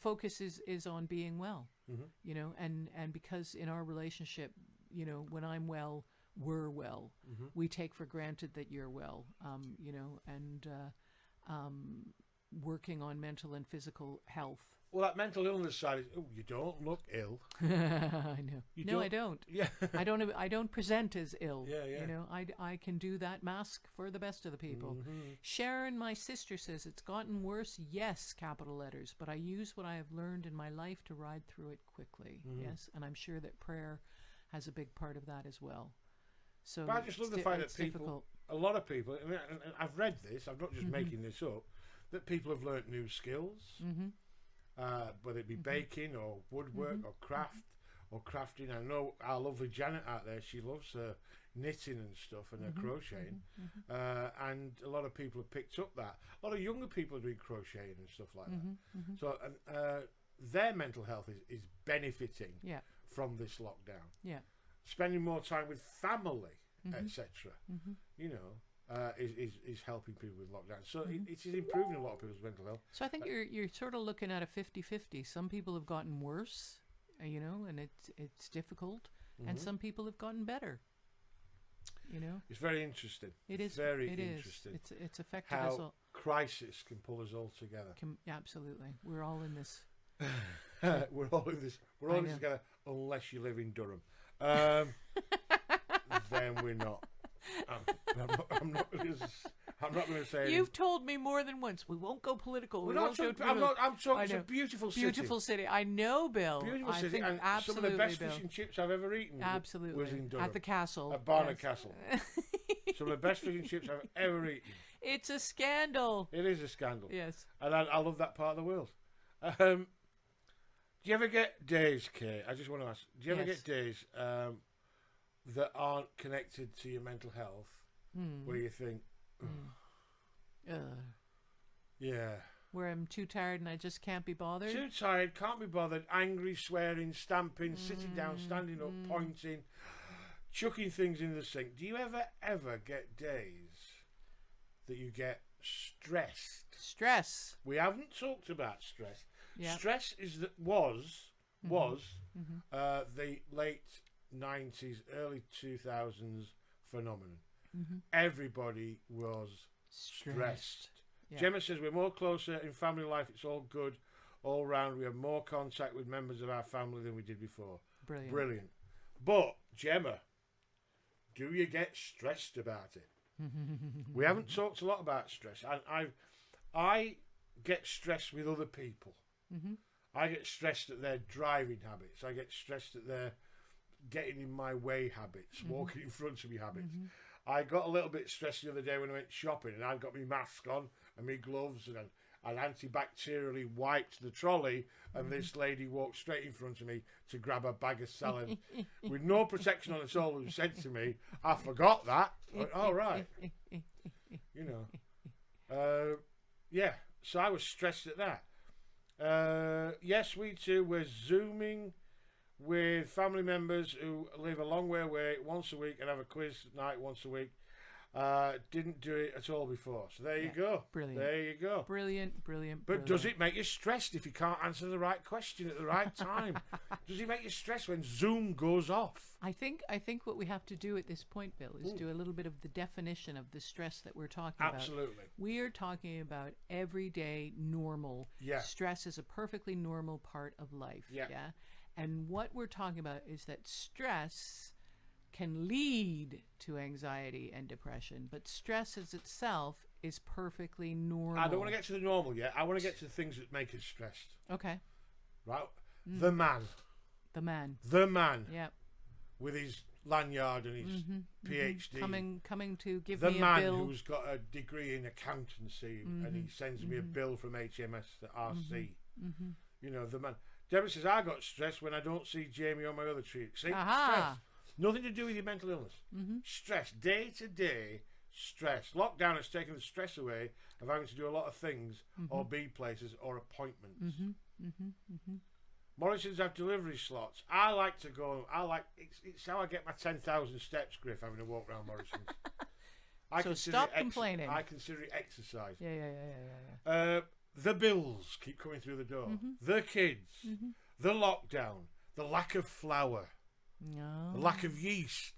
focus is on being well, you know, and because in our relationship, you know, when I'm well, we're well. We take for granted that you're well, you know, and working on mental and physical health. Well, that mental illness side is, you don't look ill. I know. I don't. Yeah. I don't present as ill. Yeah. You know, I can do that mask for the best of the people. Sharon, my sister, says it's gotten worse. Yes, capital letters, but I use what I have learned in my life to ride through it quickly. Yes, and I'm sure that prayer has a big part of that as well. So but I just love the fact that people, difficult. a lot of people, and I've read this, I'm not just making this up, that people have learnt new skills. Whether it be baking or woodwork or craft or crafting. I know our lovely Janet out there, she loves her knitting and stuff and her crocheting. And a lot of people have picked up that. A lot of younger people are doing crocheting and stuff like that. So their mental health is benefiting from this lockdown. Yeah. Spending more time with family, etc. You know, is helping people with lockdown. So it is improving a lot of people's mental health. So I think you're sort of looking at a 50-50. Some people have gotten worse, you know, and it's difficult, and some people have gotten better. You know, it's very interesting. It is very interesting. It's affected how us all. Crisis can pull us all together. Absolutely, we're all in this. We're all in this. We're all in this together, unless you live in Durham. Then we're not. I'm not going to say. You've told me more than once. We won't go political. I'm talking. It's a beautiful city. Beautiful city. I know, Bill. Beautiful I city. think And absolutely, some of the best Bill. fish and chips I've ever eaten. Absolutely. Was in Durham. At the castle. At Barnard Castle. Some of the best fish and chips I've ever eaten. It's a scandal. It is a scandal. Yes. And I love that part of the world. Do you ever get days, Kate? I just want to ask. Do you ever get days that aren't connected to your mental health, where you think, yeah, where I'm too tired and I just can't be bothered? Too tired, can't be bothered, angry, swearing, stamping, sitting down, standing up, pointing, chucking things in the sink. Do you ever get days that you get stressed? Stress. We haven't talked about stress. Yep. Stress was the late 90s, early 2000s phenomenon. Everybody was stressed. Yeah. Gemma says we're more closer in family life. It's all good all round. We have more contact with members of our family than we did before. Brilliant. But Gemma, do you get stressed about it? We haven't talked a lot about stress. I get stressed with other people. I get stressed at their driving habits. I get stressed at their getting in my way habits, walking in front of me habits. I got a little bit stressed the other day when I went shopping, and I'd got my mask on and my gloves, and I'd antibacterially wiped the trolley, and this lady walked straight in front of me to grab a bag of salad with no protection on at all, and said to me, "I forgot that." I went, "Oh, right." You know. Yeah, so I was stressed at that. Yes, we too were Zooming with family members who live a long way away once a week and have a quiz night once a week. Didn't do it at all before. So there you go. Brilliant. There you go. Brilliant. But does it make you stressed if you can't answer the right question at the right time? Does it make you stressed when Zoom goes off? I think what we have to do at this point, Bill, is do a little bit of the definition of the stress that we're talking about. Absolutely. We are talking about everyday normal. Yeah. Stress is a perfectly normal part of life. Yeah. And what we're talking about is that stress can lead to anxiety and depression, but stress as itself is perfectly normal. I don't want to get to the normal yet. I want to get to the things that make us stressed. Okay. Right? The man. Yep. With his lanyard and his PhD. Coming to give the me a man bill. Who's got a degree in accountancy and he sends me a bill from HMS to RC. You know, the man. Deborah says, I got stressed when I don't see Jamie on my other treat. See? Stress. Nothing to do with your mental illness. Stress. Day to day stress. Lockdown has taken the stress away of having to do a lot of things or be places or appointments. Morrison's have delivery slots. I like to go. It's how I get my 10,000 steps, Griff, having to walk around Morrison's. So stop complaining. I consider it exercise. Yeah. the bills keep coming through the door, the kids, the lockdown, the lack of flour, the lack of yeast,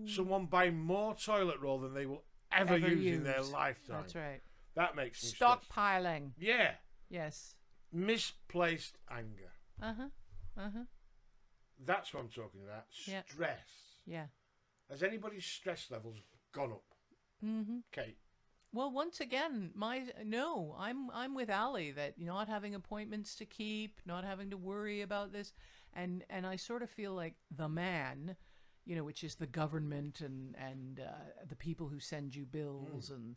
someone buying more toilet roll than they will ever use in their lifetime. That's right. That makes me stress. Stockpiling. Yeah. Yes. Misplaced anger. That's what I'm talking about. Yeah. Stress. Yeah. Has anybody's stress levels gone up? Kate. Well, once again, I'm with Ali that not having appointments to keep, not having to worry about this, and I sort of feel like the man, which is the government and the people who send you bills and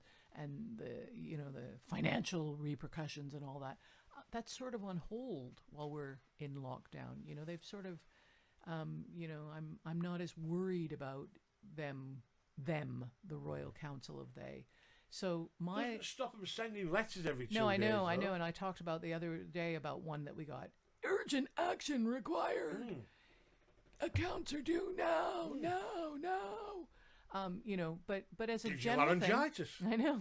the the financial repercussions and all that, that's sort of on hold while we're in lockdown. They've sort of, I'm not as worried about them, the Royal Council of they. So doesn't stop them sending letters every 2 days. I know, and I talked about the other day about one that we got. Urgent action required. Accounts are due now. But as a general thing, I know.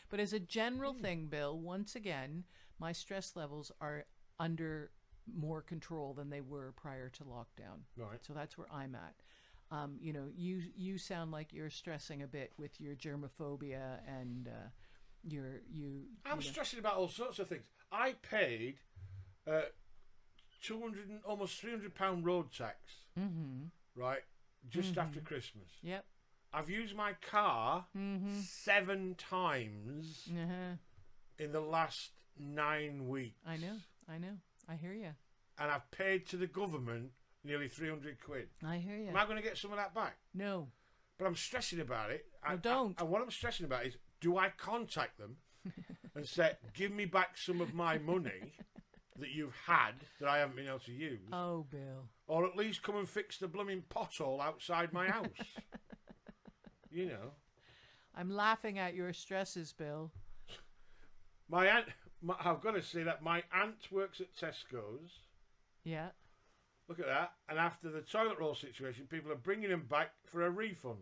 But as a general thing, Bill, once again, my stress levels are under more control than they were prior to lockdown. Right. So that's where I'm at. You sound like you're stressing a bit with your germophobia and I'm stressing about all sorts of things. I paid almost £300 road tax, right, just after Christmas. Yep. I've used my car 7 times in the last 9 weeks. I know. I hear you. And I've paid to the government nearly 300 quid. I hear you. Am I going to get some of that back? No. But I'm stressing about it. Don't. And what I'm stressing about is, do I contact them and say, give me back some of my money that you've had that I haven't been able to use? Oh, Bill. Or at least come and fix the blooming pothole outside my house. I'm laughing at your stresses, Bill. My aunt, I've got to say that my aunt works at Tesco's. Yeah. Look at that. And after the toilet roll situation, people are bringing them back for a refund.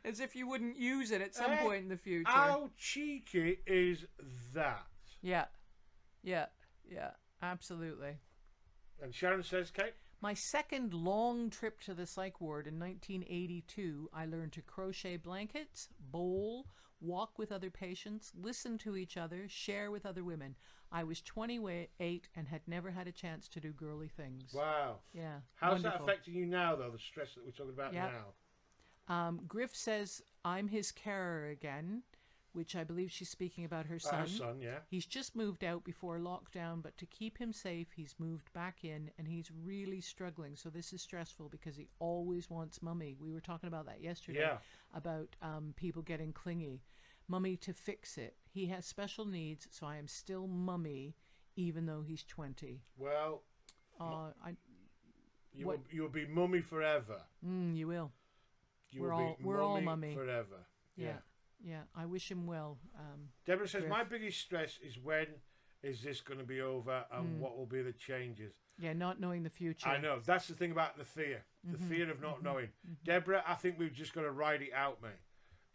As if you wouldn't use it at some point in the future. How cheeky is that? Yeah. Absolutely. And Sharon says, Kate? My second long trip to the psych ward in 1982, I learned to crochet blankets, bowl, walk with other patients, listen to each other, share with other women. I was 28 and had never had a chance to do girly things. Wow. Yeah. How's that affecting you now, though, the stress that we're talking about now? Griff says, I'm his carer again, which I believe she's speaking about her son. Her son, yeah. He's just moved out before lockdown, but to keep him safe, he's moved back in, and he's really struggling. So this is stressful because he always wants Mummy. We were talking about that yesterday, about people getting clingy. Mummy to fix it. He has special needs, so I am still Mummy, even though he's 20. Well, you'll be Mummy forever. You will. We're all Mummy forever. Yeah, I wish him well. Deborah says, Griff. my biggest stress is when is this going to be over and what will be the changes? Yeah, not knowing the future. I know. That's the thing about the fear. The fear of not knowing. Deborah, I think we've just got to ride it out, mate.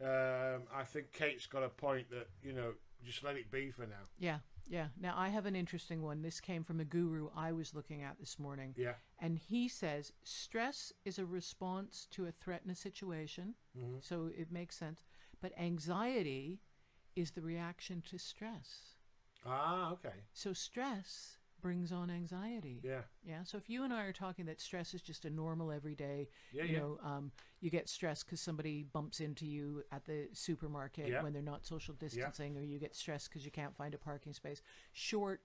I think Kate's got a point that, just let it be for now. Yeah. Now, I have an interesting one. This came from a guru I was looking at this morning. Yeah. And he says, stress is a response to a threat in a situation. So it makes sense. But anxiety is the reaction to stress. Ah, okay. So stress brings on anxiety. Yeah. So if you and I are talking that stress is just a normal everyday, you get stressed because somebody bumps into you at the supermarket when they're not social distancing, or you get stressed because you can't find a parking space. Short,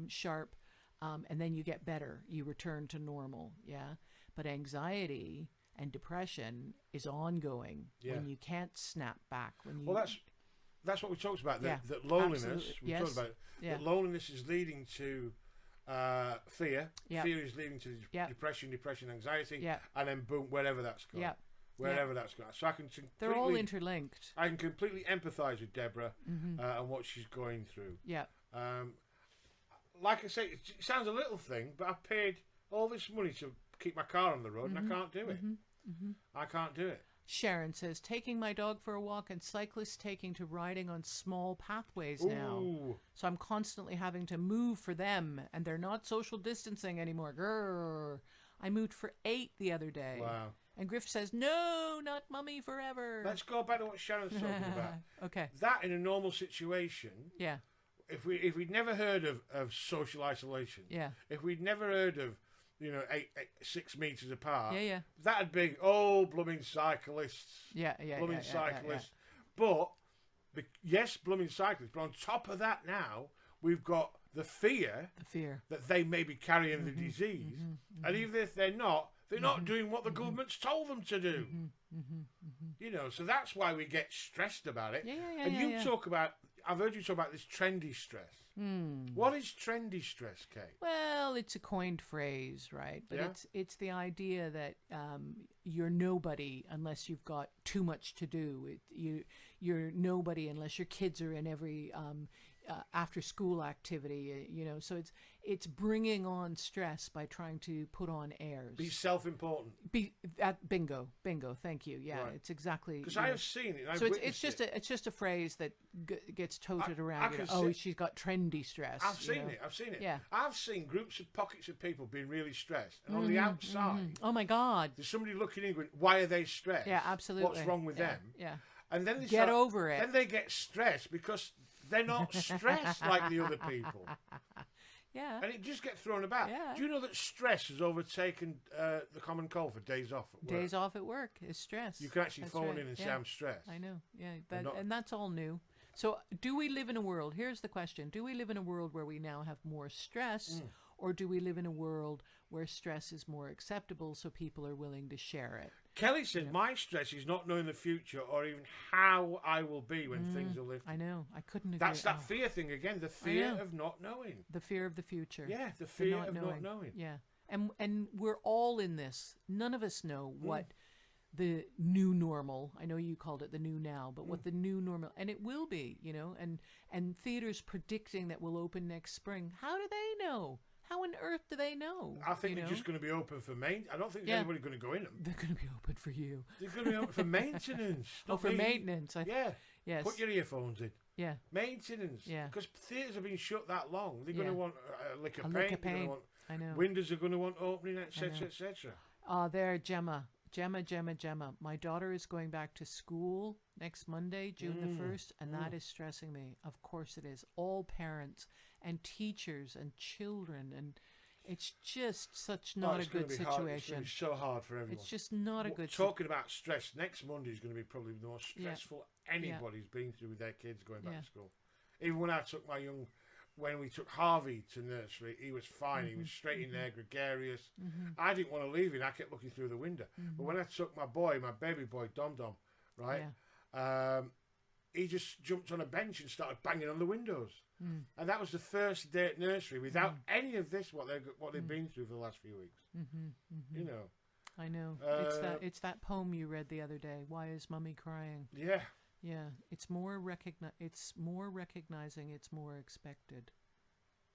sharp, and then you get better. You return to normal. Yeah. But anxiety and depression is ongoing when you can't snap back. That's what we talked about. That loneliness. Absolutely. We talked about that loneliness is leading to fear. Fear is leading to depression, anxiety, and then boom, wherever that's gone. Wherever that's gone. So they're all interlinked. I can completely empathise with Deborah and what she's going through. Yeah. Like I say, it sounds a little thing, but I've paid all this money to keep my car on the road, and I can't do it. I can't do it. Sharon says, taking my dog for a walk and cyclists taking to riding on small pathways now. So I'm constantly having to move for them, and they're not social distancing anymore. Grrr. I moved for 8 the other day. Wow. And Griff says, no, not mummy forever. Let's go back to what Sharon's talking about. Okay. That in a normal situation, yeah. If we'd never heard of social isolation, yeah. if we'd never heard of, 6 meters apart, yeah. that'd be, blooming cyclists. Blooming cyclists. But, yes, blooming cyclists, but on top of that now, we've got the fear that they may be carrying the disease, and even if they're not doing what the government's told them to do. So that's why we get stressed about it. You talk about, I've heard you talk about this trendy stress. What is trendy stress, Kate? Well, it's a coined phrase, right? But it's the idea that you're nobody unless you've got too much to do. You're nobody unless your kids are in every after school activity, so it's bringing on stress by trying to put on airs. Be self-important. Bingo, thank you. Yeah, right. It's exactly, because I have seen it. So it's just a phrase that gets toted around. She's got trendy stress. I've seen it. Yeah, I've seen pockets of people being really stressed, and on the outside, oh my God, there's somebody looking in going, why are they stressed? Yeah, absolutely. What's wrong with them? Yeah, and then they get over it. Then they get stressed because they're not stressed like the other people. Yeah. And it just gets thrown about. Yeah. Do you know that stress has overtaken the common cold for days off at work? Days off at work is stress. You can actually phone in and say, I'm stressed. I know. Yeah. And that's all new. So do we live in a world, here's the question, do we live in a world where we now have more stress, or do we live in a world where stress is more acceptable so people are willing to share it? Kelly says, my stress is not knowing the future or even how I will be when things are lifted. I know. I couldn't agree. That's that fear thing again, the fear of not knowing. The fear of the future. Yeah, the fear of not knowing. Yeah. And we're all in this. None of us know what the new normal, I know you called it the new now, but what the new normal, and it will be, and theaters predicting that will open next spring. How do they know? How on earth do they know? I think they're just going to be open for maintenance. I don't think there's anybody going to go in them. They're going to be open for you. They're going to be open for maintenance. For maintenance. Yes. Put your earphones in. Yeah. Maintenance. Yeah. Because theatres have been shut that long. They're going to want a lick of paint. Lick of paint. I know. Windows are going to want opening, etc., etc. There, Gemma. My daughter is going back to school next Monday, June the 1st, and that is stressing me. Of course it is. All parents and teachers and children, and it's just not a good situation. It's going to be so hard for everyone. It's just not a good situation. Talking about stress, next Monday is going to be probably the most stressful anybody's been through with their kids going back to school. Even when I took when we took Harvey to nursery, he was fine. He was straight in there, gregarious. I didn't want to leave him. I kept looking through the window. But when I took my baby boy, Dom, right, he just jumped on a bench and started banging on the windows. And that was the first day at nursery without any of this, what they've been through for the last few weeks. I know. It's that poem you read the other day. Why is Mummy crying? Yeah. Yeah, it's more recognizing it's more expected.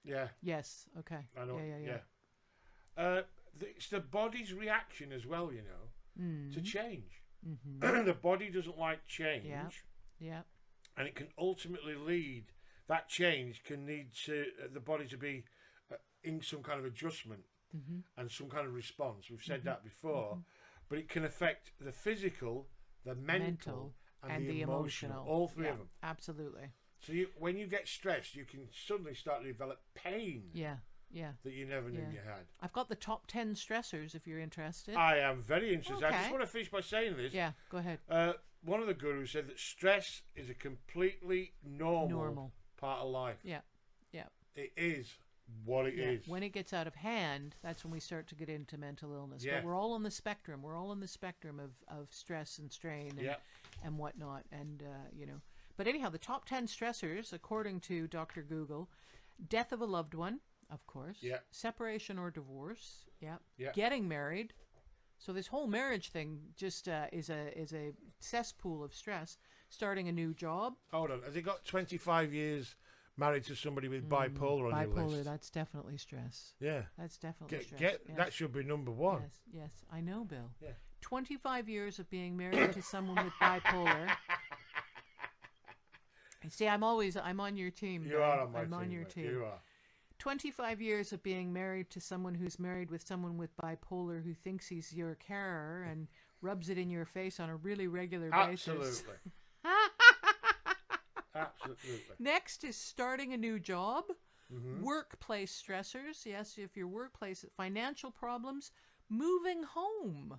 Yeah. Yes. Okay. I know. Yeah. It's the body's reaction as well, to change. The body doesn't like change. Yeah. And it can ultimately lead. That change can lead to the body to be in some kind of adjustment and some kind of response. We've said that before, but it can affect the physical, the mental. And the emotional. All three of them. Absolutely. So when you get stressed, you can suddenly start to develop pain. Yeah. That you never knew you had. I've got the top 10 stressors if you're interested. I am very interested. Okay. I just want to finish by saying this. Yeah, go ahead. One of the gurus said that stress is a completely normal part of life. Yeah. It is what it is. When it gets out of hand, that's when we start to get into mental illness. Yeah. But we're all on the spectrum. We're all on the spectrum of stress and strain and whatnot. And, But anyhow, the top 10 stressors, according to Dr. Google, death of a loved one, of course. Yeah. Separation or divorce. Yeah. Yeah. Getting married. So this whole marriage thing just is a cesspool of stress. Starting a new job. Hold on. Has he got 25 years married to somebody with bipolar on your list. Bipolar, that's definitely stress. Yeah. That's definitely stress. Yes. That should be number one. Yes, yes. I know, Bill. Yeah. 25 years of being married to someone with bipolar. See, I'm on your team. You are on my I'm team. on your team. You are. 25 years of being married to someone who's married with someone with bipolar who thinks he's your carer and rubs it in your face on a really regular basis. Absolutely. Absolutely. Next is starting a new job, workplace stressors. Yes, if your workplace, financial problems, moving home.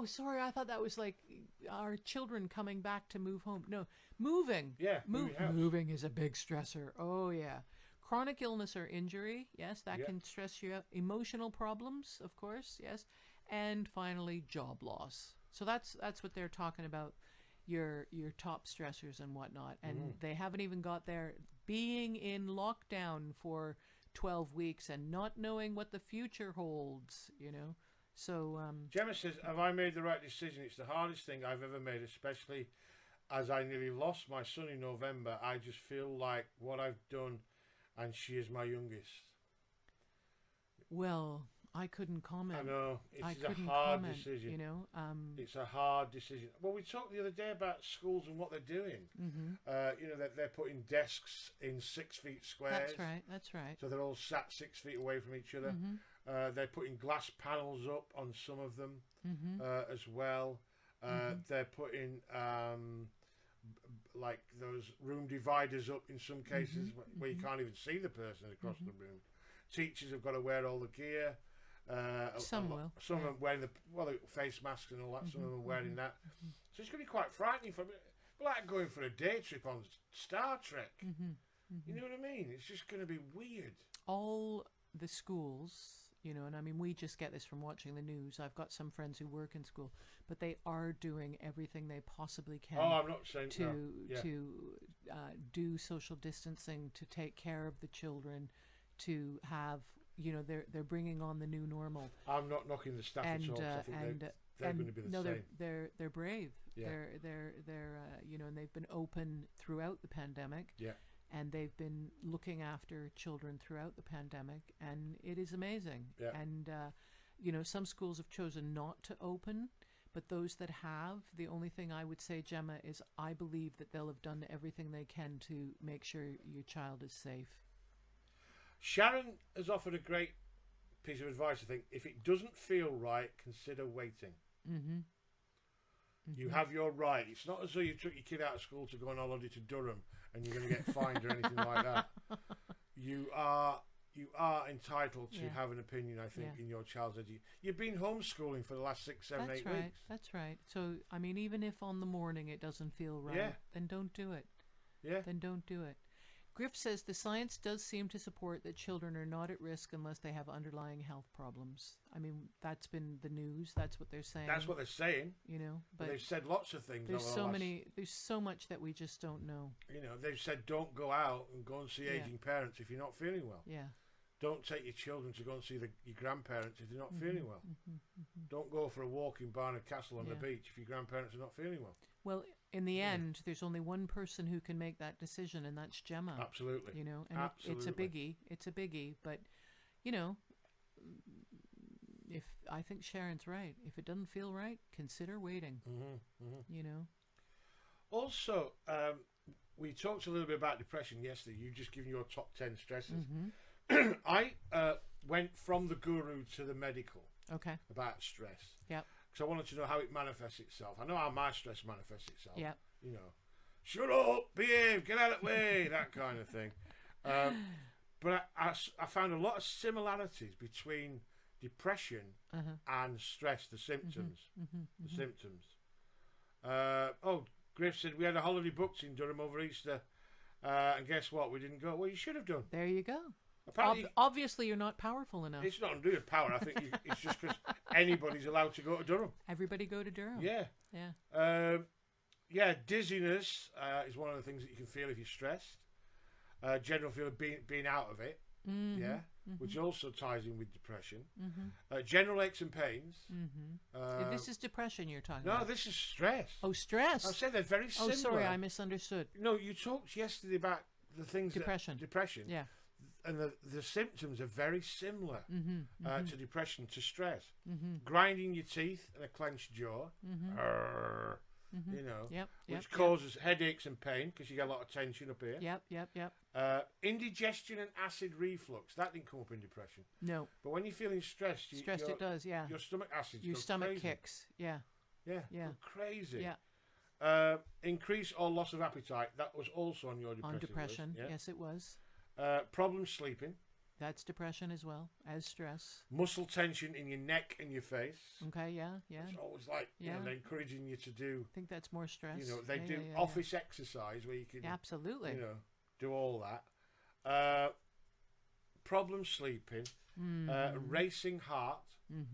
Sorry, I thought that was like our children coming back to move home. No, moving. Yeah, moving is a big stressor. Oh, yeah. Chronic illness or injury. Yes, that can stress you out. Emotional problems, of course. Yes. And finally, job loss. So that's what they're talking about, your top stressors and whatnot. And they haven't even got there. Being in lockdown for 12 weeks and not knowing what the future holds, So, Gemma says, have I made the right decision? It's the hardest thing I've ever made, especially as I nearly lost my son in November. I just feel like what I've done, and she is my youngest. Well, I couldn't comment. I know. It's a hard decision. It's a hard decision. Well, we talked the other day about schools and what they're doing. They're putting desks in 6 feet squares. That's right. So they're all sat 6 feet away from each other. They're putting glass panels up on some of them as well. They're putting like those room dividers up in some cases where you can't even see the person across the room. Teachers have got to wear all the gear. Some will. Some of them wearing the face masks and all that. Some of them are wearing that. So it's going to be quite frightening for me. Like going for a day trip on Star Trek. You know what I mean? It's just going to be weird. All the schools, and I mean, we just get this from watching the news. I've got some friends who work in school, but they are doing everything they possibly can. I'm not saying to do social distancing, to take care of the children, to have, they're bringing on the new normal. I'm not knocking the staff at all. I think they're going to be the same. They're brave. Yeah. They're and they've been open throughout the pandemic. Yeah. And they've been looking after children throughout the pandemic, and it is amazing. Yeah. And, some schools have chosen not to open, but those that have, the only thing I would say, Gemma, is I believe that they'll have done everything they can to make sure your child is safe. Sharon has offered a great piece of advice, I think. If it doesn't feel right, consider waiting. You have your right. It's not as though you took your kid out of school to go on holiday to Durham and you're going to get fined or anything like that. You are entitled to have an opinion, I think, in your child's education. You've been homeschooling for the last 6, 7, 8 weeks. That's right. So, I mean, even if on the morning it doesn't feel right, then don't do it. Yeah. Then don't do it. Griff says the science does seem to support that children are not at risk unless they have underlying health problems. I mean, that's been the news. That's what they're saying. That's what they're saying. But they've said lots of things. There's so much that we just don't know. They've said don't go out and go and see aging parents if you're not feeling well. Yeah. Don't take your children to go and see your grandparents if they're not feeling well. Don't go for a walk in Barnard Castle on the beach if your grandparents are not feeling well. Well, in the end, there's only one person who can make that decision, and that's Gemma. Absolutely. And it's a biggie. It's a biggie. But, if I think Sharon's right. If it doesn't feel right, consider waiting. Also, we talked a little bit about depression yesterday. You just given your top 10 stresses. I went from the guru to the medical. Okay. About stress. Yep. Because I wanted to know how it manifests itself. I know how my stress manifests itself. Yeah. Shut up, behave, get out of the way, that kind of thing. But I found a lot of similarities between depression and stress, the symptoms. The symptoms. Griff said we had a holiday booked in Durham over Easter, and guess what? We didn't go. Well, you should have done. There you go. Apparently, obviously, you're not powerful enough. It's not to do with power. I think it's just because anybody's allowed to go to Durham. Everybody go to Durham. Yeah. Yeah. Dizziness is one of the things that you can feel if you're stressed. General feel of being out of it. Which also ties in with depression. General aches and pains. This is depression you're talking about. No, this is stress. Oh, stress. I said they're very similar. Oh, sorry, I misunderstood. No, you talked yesterday about the things Depression. Depression. Yeah. And the symptoms are very similar to depression, to stress. Mm-hmm. Grinding your teeth and a clenched jaw, you know, which causes headaches and pain because you get a lot of tension up here. Yep. Indigestion and acid reflux. That didn't come up in depression. No. But when you're feeling stressed, it does, yeah. Your stomach acids Your go stomach crazy. kicks, yeah. Yeah. Go crazy. Yeah. Increase or loss of appetite. That was also on your depression. On depression, list. yes, it was. Problem sleeping. That's depression as well as stress. Muscle tension in your neck and your face. Okay, yeah. It's always like, you know, they're encouraging you to do. I think that's more stress. You know, they do office exercise where you can, absolutely, you know, do all that. Problem sleeping, racing heart.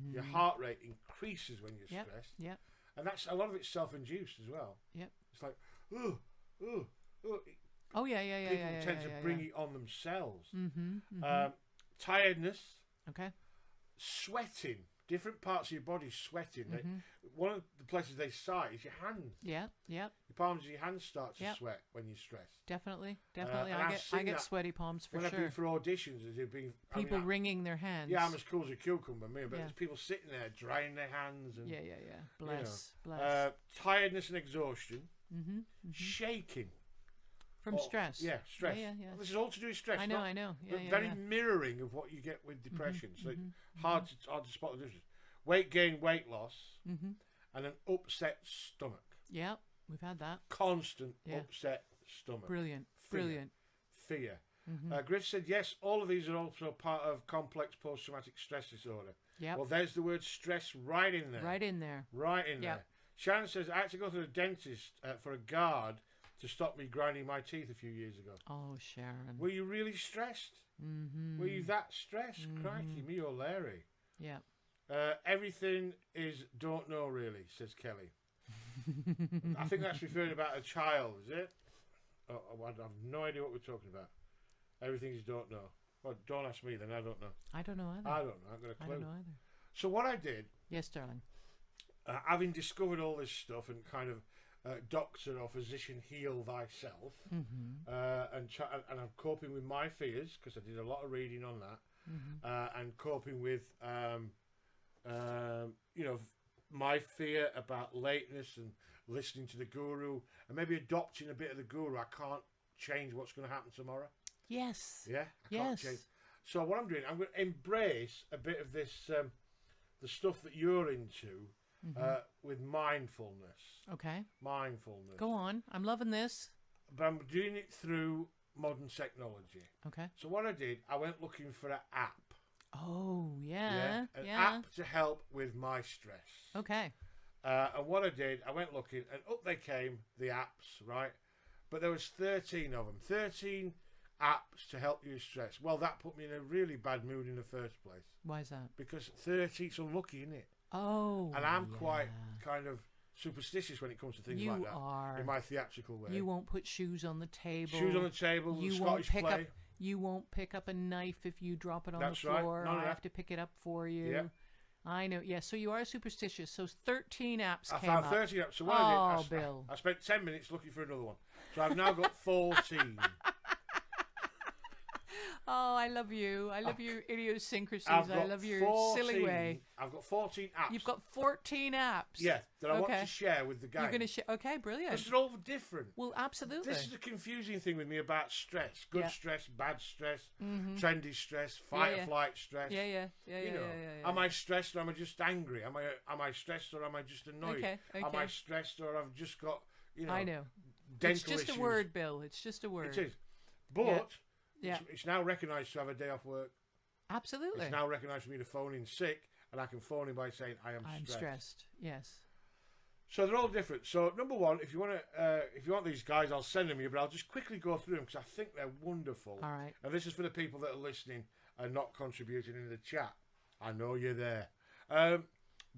Your heart rate increases when you're stressed. Yep. And that's a lot of it's self-induced as well. Yep. It's like, Oh yeah. People tend to bring it on themselves. Mm-hmm. Tiredness. Okay. Sweating. Different parts of your body sweating. One of the places they sigh is your hands. Yeah. Your palms of your hands start to sweat when you're stressed. Definitely. I get sweaty palms for when sure. I've been for auditions, there's been people wringing their hands. Yeah, I'm as cool as a cucumber, me. But there's people sitting there drying their hands. And, yeah. Bless. Tiredness and exhaustion. Mm-hmm. Shaking. From stress. Yeah, stress. Yeah. Well, this is all to do with stress. I know. Very mirroring of what you get with depression. So hard to spot the difference. Weight gain, weight loss, and an upset stomach. Yeah, we've had that. Constant upset stomach. Brilliant. Fear. Griff said, yes, all of these are also part of complex post-traumatic stress disorder. Yeah. Well, there's the word stress right in there. Right in there. Sharon says, I had to go to the dentist for a guard to stop me grinding my teeth a few years ago. Oh, Sharon. Were you really stressed? Were you that stressed? Crikey, me or Larry? Yeah. Everything is don't know really, says Kelly. I think that's referring about a child, is it? Oh, I have no idea what we're talking about. Everything is don't know. Well, don't ask me then, I don't know. I don't know either. I don't know, I've got a clue. I don't know either. So what I did... Yes, darling. Having discovered all this stuff and kind of doctor or physician heal thyself, and I'm coping with my fears because I did a lot of reading on that, and coping with you know, my fear about lateness and listening to the guru and maybe adopting a bit of the guru. I can't change what's going to happen tomorrow. Yes. Yeah, I can't change. So what I'm doing, I'm going to embrace a bit of this, the stuff that you're into. With mindfulness. Okay. Mindfulness. Go on. I'm loving this. But I'm doing it through modern technology. Okay. So what I did, I went looking for an app. Oh, yeah. An app to help with my stress. Okay. And what I did, I went looking, and up they came, the apps, right? But there was 13 of them. 13 apps to help you with stress. Well, that put me in a really bad mood in the first place. Why is that? Because 13's unlucky, isn't it? Oh, and I'm quite kind of superstitious when it comes to things like that. You are. In my theatrical way. You won't put shoes on the table. Shoes on the table. You won't pick up. You won't pick up a knife if you drop it on the floor. Right. I have to pick it up for you. Yeah. I know. Yeah. So you are superstitious. So 13 apps I came up. found 13 apps. So what I did, Bill. I spent 10 minutes looking for another one. So I've now got 14. Oh, I love you. I love your idiosyncrasies. I love your silly way. I've got 14 apps. You've got 14 apps. Yeah, that I want to share with the guys. You're going to share. Okay, brilliant. Because they're all different. Well, absolutely. This is the confusing thing with me about stress. Good stress, bad stress, trendy stress, fight or flight stress. Yeah. Am I stressed or am I just angry? Am I stressed or am I just annoyed? Okay. Am I stressed or I've just got, I know. Dental it's just issues. A word, Bill. It's just a word. It is. But... Yeah. It's now recognised to have a day off work. Absolutely. It's now recognised for me to phone in sick, and I can phone in by saying I'm stressed. Yes. So they're all different. So number one, if you want these guys, I'll send them you. But I'll just quickly go through them because I think they're wonderful. All right. And this is for the people that are listening and not contributing in the chat. I know you're there.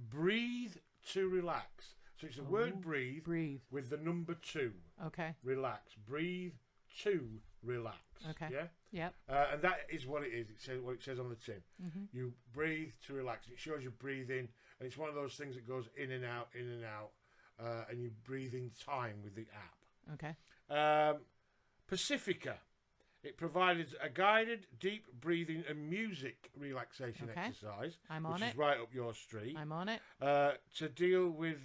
Breathe to relax. So it's the word breathe. Breathe. With the number 2. Okay. Relax. Breathe to relax. Okay. Yeah. Yep. And that is what it is. It says what it says on the tin. You breathe to relax. It shows you breathing, and it's one of those things that goes in and out, and you breathe in time with the app. Okay. Pacifica. It provided a guided, deep breathing and music relaxation exercise. I'm on which it. is right up your street. I'm on it. To deal with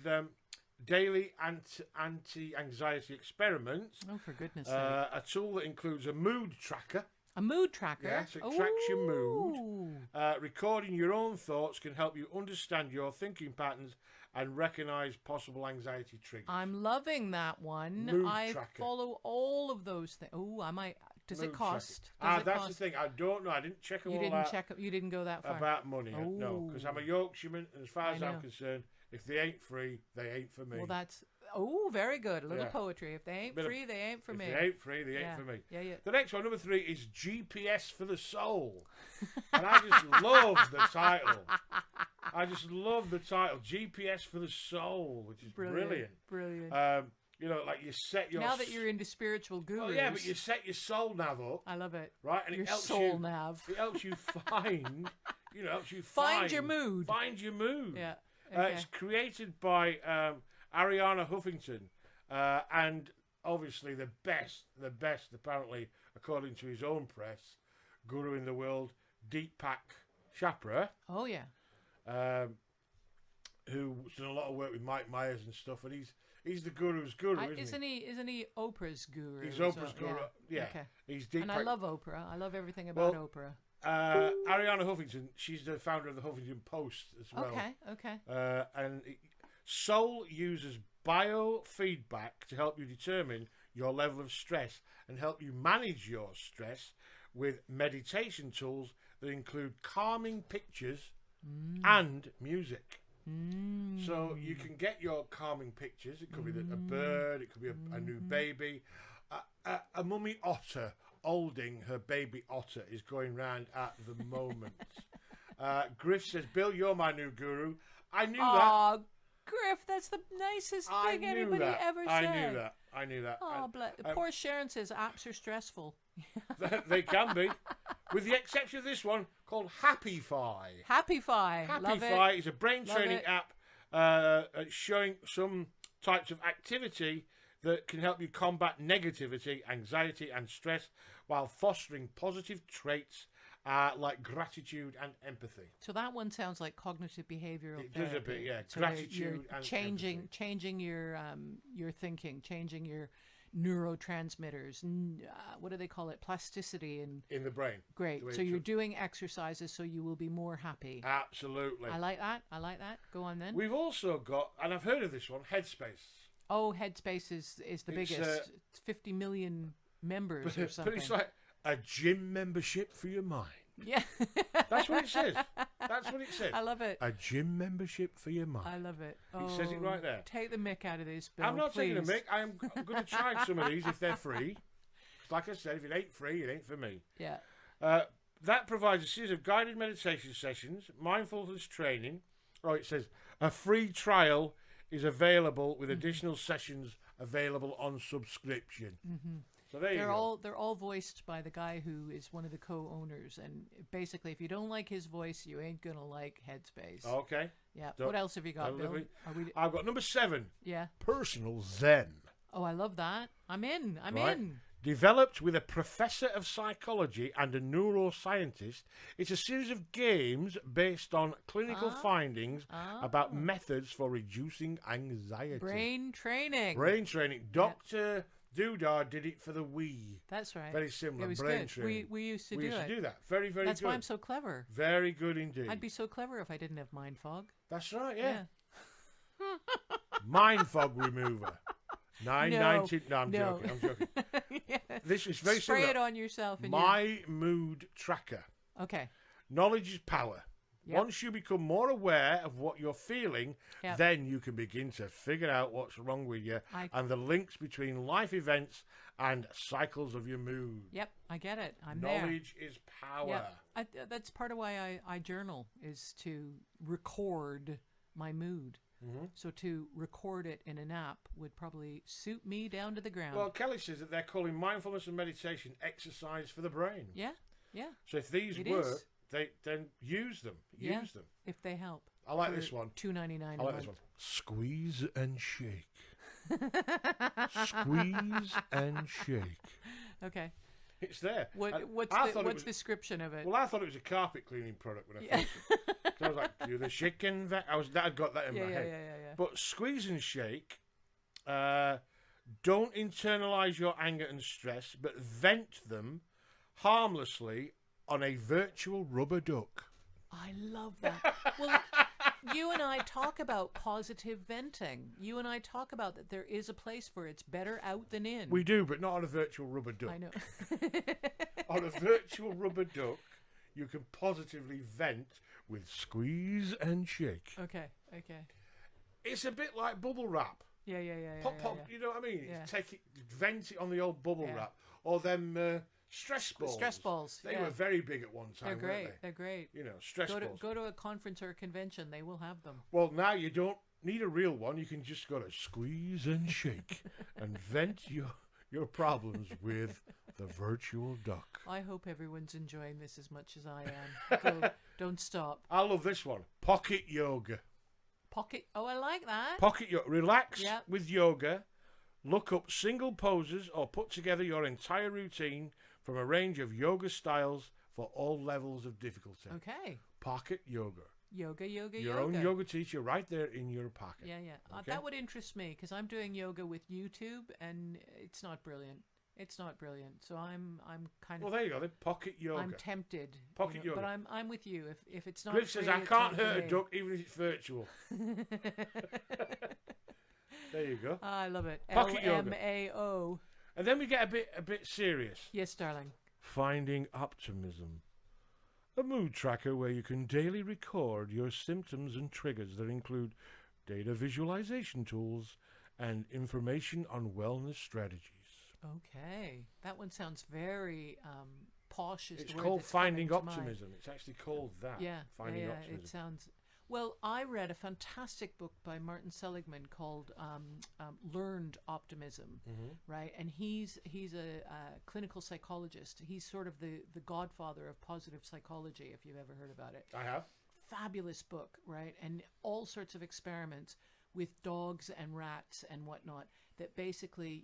daily anti-anxiety experiments. Oh, for goodness sake. A tool that includes a mood tracker. A mood tracker? Yes, it tracks your mood. Recording your own thoughts can help you understand your thinking patterns and recognize possible anxiety triggers. I'm loving that one. Mood I tracker. follow all of those things. Oh, I might. Does Mood it cost? That's the thing. I don't know. I didn't check You all didn't that check. You didn't go that far. about money. No, because I'm a Yorkshireman, and as far as I'm concerned, if they ain't free, they ain't for me. Well, that's very good. A little poetry. If they ain't free, they ain't for me. If they ain't free, they ain't for me. Yeah. The next one, number 3, is GPS for the soul, and I just love the title. I just love the title, GPS for the soul, which is brilliant. Brilliant. You know, like you set your... Now that you're into spiritual gurus... Well, yeah, but you set your soul nav up. I love it. Right? And your it helps soul nav. It helps you find... Find your mood. Find your mood. Yeah. Okay. It's created by Ariana Huffington. And obviously the best, apparently, according to his own press, guru in the world, Deepak Chopra. Oh, yeah. Who's done a lot of work with Mike Myers and stuff, and he's the guru's guru, isn't he? Isn't he Oprah's guru? He's Oprah's guru. Yeah. Okay. He's Deepak. And I love Oprah. I love everything about Oprah. Ariana Huffington, she's the founder of the Huffington Post as well. Okay. And Soul uses biofeedback to help you determine your level of stress and help you manage your stress with meditation tools that include calming pictures and music. So you can get your calming pictures. It could be a bird, it could be a new baby. A mummy otter holding her baby otter is going round at the moment. Griff says, Bill, you're my new guru. I knew that. Griff, that's the nicest thing anybody ever said. I knew that. Oh, poor Sharon says apps are stressful. They can be. With the exception of this one called Happify. Happify. Happify is a brain training app showing some types of activity that can help you combat negativity, anxiety and stress while fostering positive traits like gratitude and empathy. So that one sounds like cognitive behavioral therapy. It does a bit, yeah. So gratitude and empathy. Changing your thinking, changing your neurotransmitters. What do they call it? Plasticity in the brain. Great. So you're doing exercises so you will be more happy. Absolutely. I like that. Go on then. We've also got, and I've heard of this one, Headspace. Oh, Headspace is the biggest. It's 50 million members or something. But it's like a gym membership for your mind. Yeah. That's what it says. I love it. A gym membership for your mind. I love it. It says it right there. Take the mick out of this, Bill. I'm not please. taking the mick. I'm going to try some of these if they're free. Like I said, if it ain't free, it ain't for me. Yeah. That provides a series of guided meditation sessions, mindfulness training. Oh, it says a free trial is available with additional sessions available on subscription. Mm-hmm. So there you go. They're all voiced by the guy who is one of the co-owners, and basically, if you don't like his voice, you ain't gonna like Headspace. Okay. Yeah. What else have you got, Bill? I've got number 7. Yeah. Personal Zen. Oh, I love that. I'm in. Developed with a professor of psychology and a neuroscientist, it's a series of games based on clinical findings about methods for reducing anxiety. Brain training. Dr. Doodah did it for the Wii. That's right. Very similar. It was brain good. training. We used to do that. Very, very That's good. why I'm so clever. Very good indeed. I'd be so clever if I didn't have mind fog. That's right, yeah. Mind fog remover. $9.90. No, I'm joking. Yes. This is very Spray similar. it on yourself. My mood tracker. Okay. Knowledge is power. Yep. Once you become more aware of what you're feeling, then you can begin to figure out what's wrong with you and the links between life events and cycles of your mood. Yep, I get it. Knowledge is power. Yep. That's part of why I journal, is to record my mood. Mm-hmm. So to record it in an app would probably suit me down to the ground. Well, Kelly says that they're calling mindfulness and meditation exercise for the brain. Yeah. So if these work, then use them. Use them. If they help. I like this one. $2.99 I like this one. Squeeze and shake. Squeeze and shake. Okay. It's there. What's the description of it? Well, I thought it was a carpet cleaning product when I first so I was like, do the chicken vet? I'd got that in my head. Yeah. But squeeze and shake, don't internalize your anger and stress, but vent them harmlessly on a virtual rubber duck. I love that. Well, you and I talk about positive venting. You and I talk about that there is a place for it's better out than in. We do, but not on a virtual rubber duck. I know. On a virtual rubber duck, you can positively vent with squeeze and shake. Okay. It's a bit like bubble wrap. Yeah. Pop, yeah. you know what I mean? Yeah. Take it, vent it on the old bubble wrap. Or them stress balls. Stress balls. They were very big at one time, They're great. weren't they? They're great. You know, stress balls. Go to a conference or a convention. They will have them. Well, now you don't need a real one. You can just go to squeeze and shake and vent your problems with the virtual duck. I hope everyone's enjoying this as much as I am. Don't stop. I love this one. Pocket yoga. Pocket. Oh, I like that. Pocket yoga. Relax Yep. with yoga. Look up single poses or put together your entire routine from a range of yoga styles for all levels of difficulty. Okay. Pocket yoga. Yoga. Your own yoga teacher right there in your pocket. Yeah. Okay? That would interest me because I'm doing yoga with YouTube and it's not brilliant. So I'm kind of. Well, there you go. Then pocket yoga. I'm tempted. Pocket yoga. But I'm with you. If it's not. Griff says I can't hurt a duck even if it's virtual. There you go. I love it. Pocket yoga. LMAO. And then we get a bit serious. Yes, darling. Finding optimism. A mood tracker where you can daily record your symptoms and triggers that include data visualization tools and information on wellness strategies. Okay. That one sounds very posh. It's called Finding Optimism. It's actually called that. Yeah. Finding Optimism. It sounds... Well, I read a fantastic book by Martin Seligman called Learned Optimism, right? And he's a clinical psychologist. He's sort of the godfather of positive psychology, if you've ever heard about it. I have. Fabulous book, right? And all sorts of experiments with dogs and rats and whatnot that basically,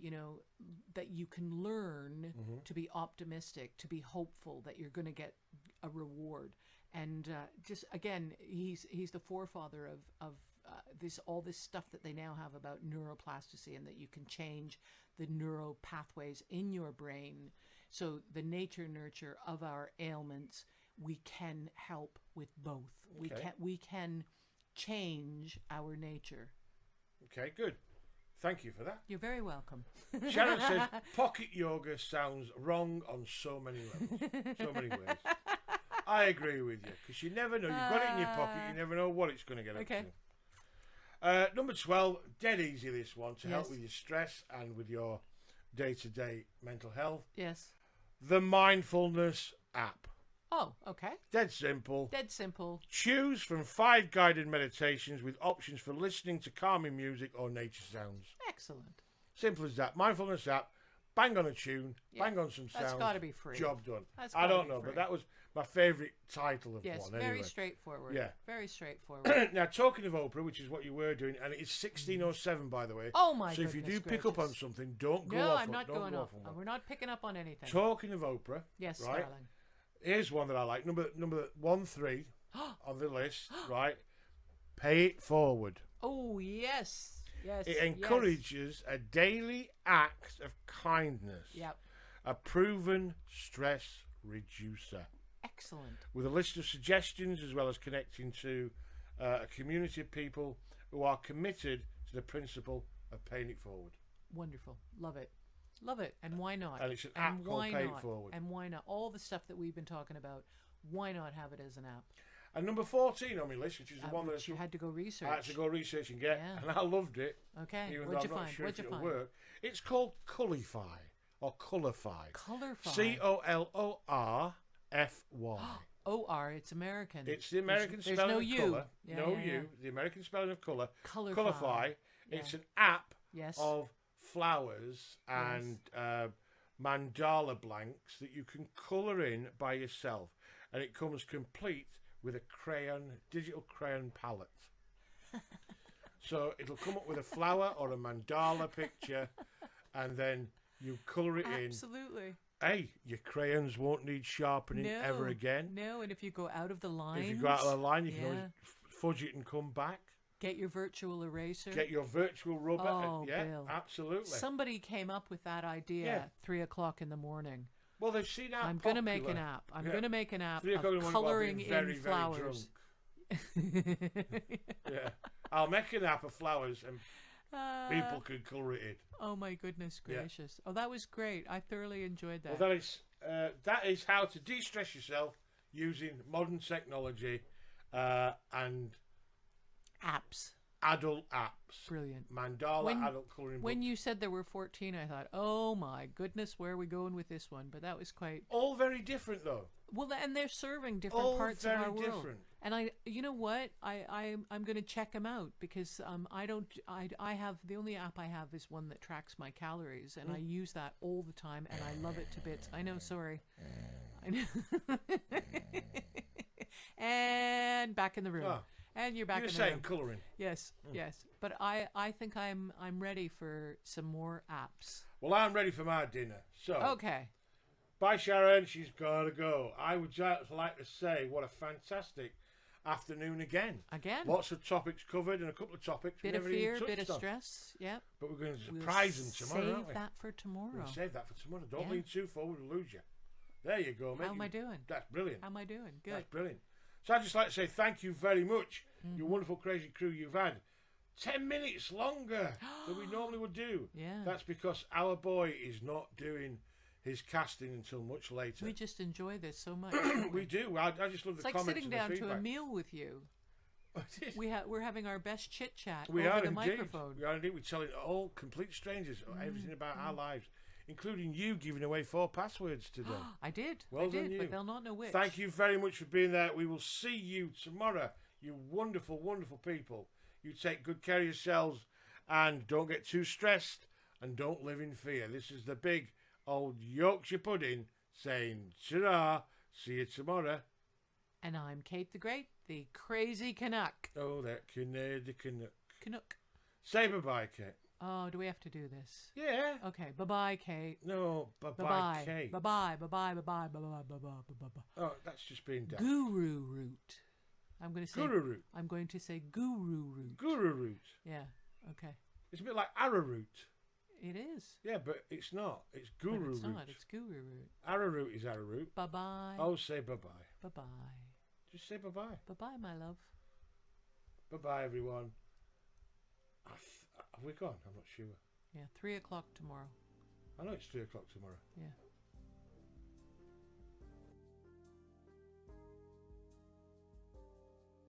that you can learn to be optimistic, to be hopeful, that you're going to get a reward. And just again, he's the forefather of all this stuff that they now have about neuroplasticity, and that you can change the neural pathways in your brain. So the nature nurture of our ailments, we can help with both. Okay. We can change our nature. Okay, good. Thank you for that. You're very welcome. Sharon says pocket yoga sounds wrong on so many levels, so many ways. I agree with you, because you never know. You've got it in your pocket. You never know what it's going to get up to. Number 12, dead easy this one, to help with your stress and with your day-to-day mental health. Yes. The mindfulness app. Oh, okay. Dead simple. Dead simple. Choose from 5 guided meditations with options for listening to calming music or nature sounds. Excellent. Simple as that. Mindfulness app. Bang on a tune. Bang on some sounds. That's got to be free. Job done. I don't know, but that was my favourite title of one. Yes, anyway. very straightforward. Yeah. Very straightforward. Now, talking of Oprah, which is what you were doing, and it's 16:07, by the way. Oh, my goodness. So if you do pick up on something, don't go no, off. I'm not don't going go off. We're not picking up on anything. Talking of Oprah. Yes, right? darling. Here's one that I like. Number 13 on the list, right? Pay it forward. Oh, yes. Yes. It encourages a daily act of kindness. Yep. A proven stress reducer. Excellent. With a list of suggestions, as well as connecting to a community of people who are committed to the principle of paying it forward. Wonderful. Love it. Love it. And why not? And it's an app called Pay It Forward. And why not? All the stuff that we've been talking about, why not have it as an app? And number 14 on my list, which is the one that you had to go research. I had to go research and get, and I loved it. Okay. Even What'd though you I'm not find? sure What'd if you it'll find? work. It's called Colorfy or Colorfy. Colorfy. COLORFY. OR, it's American. It's the American there's spelling no of U. colour. Yeah, no yeah, U. yeah. The American spelling of colour. Colorfy. It's an app Yes. of flowers and mandala blanks that you can colour in by yourself. And it comes complete with a digital crayon palette. So it'll come up with a flower or a mandala picture, and then you colour it in. Absolutely. hey, your crayons won't need sharpening ever again. No, and if you go out of the line, if you go out of the line, you can always fudge it and come back. Get your virtual eraser. Get your virtual rubber. Oh, yeah, Bill. Absolutely. Somebody came up with that idea at 3 o'clock in the morning. Well, they've seen how I'm going to make an app. I'm going to make an app of colouring in flowers. Yeah, I'll make an app of flowers and people can colour it in. Oh my goodness gracious! Oh, that was great. I thoroughly enjoyed that. Well, that is how to de-stress yourself using modern technology and apps. Adult apps. Brilliant. Mandala adult colouring books. When you said there were 14, I thought, oh my goodness, where are we going with this one? But that was quite... All very different, though. Well, and they're serving different parts of our world. Different. And you know what? I'm going to check them out because I have, the only app I have is one that tracks my calories, and I use that all the time, and I love it to bits. I know, sorry. I know. And back in the room. Oh. And you're back in the room. You're saying colouring. Yes, yes. But I think I'm ready for some more apps. Well, I'm ready for my dinner. So okay. Bye, Sharon. She's got to go. I would just like to say what a fantastic afternoon again. Lots of topics covered and a couple of topics. Bit of fear, bit of stress. Yep. But we're going to surprise them tomorrow, aren't we? Save that for tomorrow. We'll save that for tomorrow. Don't lean too forward, we'll lose you. There you go. How am I doing? That's brilliant. How am I doing? Good. That's brilliant. So I'd just like to say thank you very much, you wonderful crazy crew you've had. 10 minutes longer than we normally would do. Yeah. That's because our boy is not doing his casting until much later. We just enjoy this so much. We do. I just love the comments and the feedback. It's like sitting down to a meal with you. We're having our best chit chat over the microphone. We are indeed. We're telling all complete strangers everything about our lives, including you giving away 4 passwords today. I did. Well done, but they'll not know which. Thank you very much for being there. We will see you tomorrow, you wonderful, wonderful people. You take good care of yourselves and don't get too stressed and don't live in fear. This is the big old Yorkshire pudding saying ta-ra, see you tomorrow. And I'm Kate the Great, the crazy Canuck. Oh, that Canadian Canuck. Canuck. Say bye-bye, Kate. Oh, do we have to do this? Yeah. Okay, bye-bye, Kate. No, bye-bye, Kate. Bye-bye, bye-bye, bye-bye, bye-bye, bye-bye. Oh, that's just being done. Guru root. I'm going to say... Guru root. I'm going to say guru root. Guru root. Yeah, okay. It's a bit like arrowroot. It is. Yeah, but it's not. It's guru root. It's not. It's guru root. Arrowroot is arrowroot. Bye-bye. Oh, say bye-bye. Bye-bye. Just say bye-bye. Bye-bye, my love. Bye-bye, everyone. Have we gone? I'm not sure. Yeah, 3 o'clock tomorrow. I know it's 3 o'clock tomorrow. Yeah.